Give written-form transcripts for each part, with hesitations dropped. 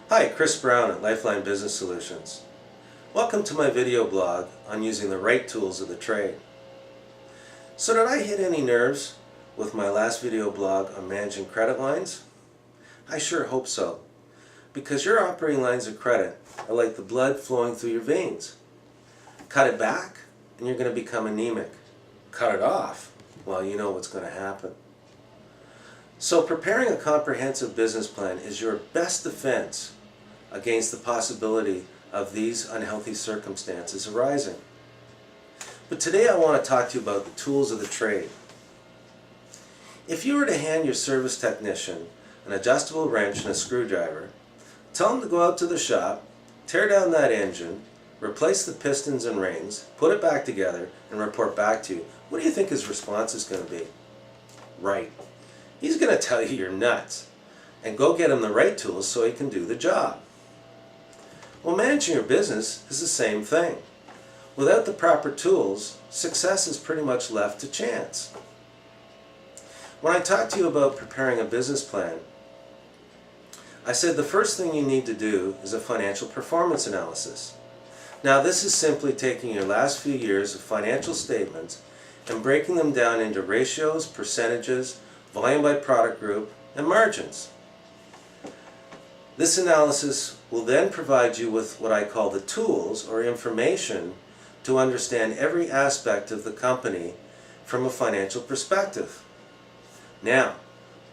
Hi, Chris Brown at Lifeline Business Solutions. Welcome to my video blog on using the right tools of the trade. So did I hit any nerves with my last video blog on managing credit lines? I sure hope so, because your operating lines of credit are like the blood flowing through your veins. Cut it back and you're going to become anemic. Cut it off, well, you know what's going to happen. So preparing a comprehensive business plan is your best defense against the possibility of these unhealthy circumstances arising. But today I want to talk to you about the tools of the trade. If you were to hand your service technician an adjustable wrench and a screwdriver, tell him to go out to the shop, tear down that engine, replace the pistons and rings, put it back together, and report back to you, what do you think his response is going to be? Right. He's going to tell you you're nuts, and go get him the right tools so he can do the job. Well, managing your business is the same thing. Without the proper tools, success is pretty much left to chance. When I talked to you about preparing a business plan, I said the first thing you need to do is a financial performance analysis. Now, this is simply taking your last few years of financial statements and breaking them down into ratios, percentages, volume by product group, and margins. This analysis will then provide you with what I call the tools or information to understand every aspect of the company from a financial perspective. Now,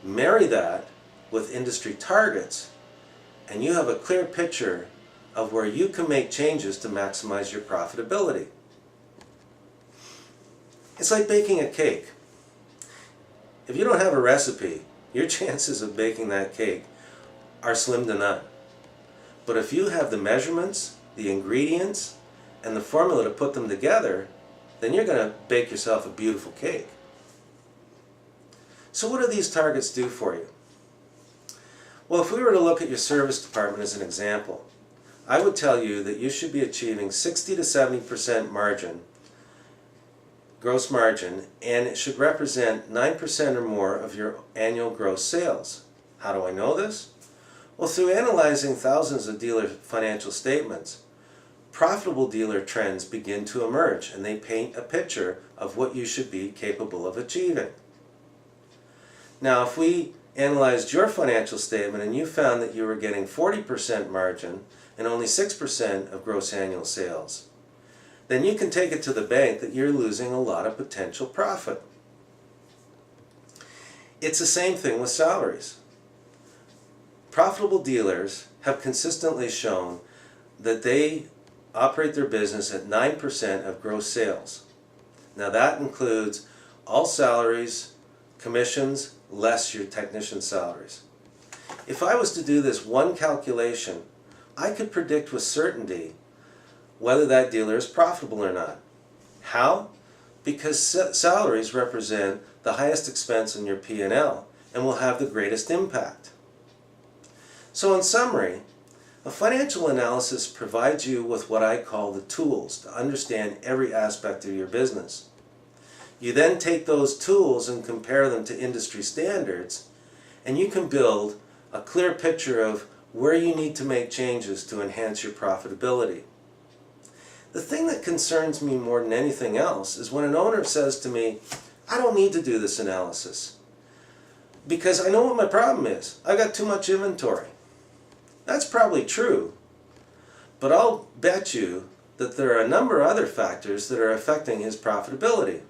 marry that with industry targets and you have a clear picture of where you can make changes to maximize your profitability. It's like baking a cake. If you don't have a recipe, your chances of baking that cake are slim to none. But if you have the measurements, the ingredients, and the formula to put them together, then you're going to bake yourself a beautiful cake. So what do these targets do for you? Well, if we were to look at your service department as an example, I would tell you that you should be achieving 60 to 70% margin, gross margin, and it should represent 9% or more of your annual gross sales. How do I know this? Well, through analyzing thousands of dealer financial statements, profitable dealer trends begin to emerge and they paint a picture of what you should be capable of achieving. Now, if we analyzed your financial statement and you found that you were getting 40% margin and only 6% of gross annual sales, then you can take it to the bank that you're losing a lot of potential profit. It's the same thing with salaries. Profitable dealers have consistently shown that they operate their business at 9% of gross sales. Now that includes all salaries, commissions, less your technician salaries. If I was to do this one calculation, I could predict with certainty whether that dealer is profitable or not. How? Because salaries represent the highest expense in your P&L and will have the greatest impact. So in summary, a financial analysis provides you with what I call the tools to understand every aspect of your business. You then take those tools and compare them to industry standards, and you can build a clear picture of where you need to make changes to enhance your profitability. The thing that concerns me more than anything else is when an owner says to me, I don't need to do this analysis because I know what my problem is. I got too much inventory. That's probably true, but I'll bet you that there are a number of other factors that are affecting his profitability.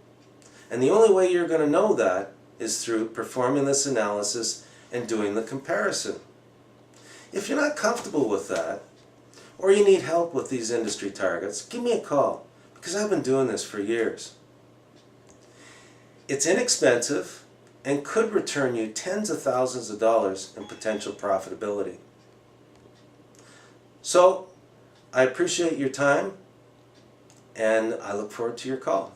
And the only way you're going to know that is through performing this analysis and doing the comparison. If you're not comfortable with that, or you need help with these industry targets, give me a call, because I've been doing this for years. It's inexpensive and could return you tens of thousands of dollars in potential profitability. So, I appreciate your time, and I look forward to your call.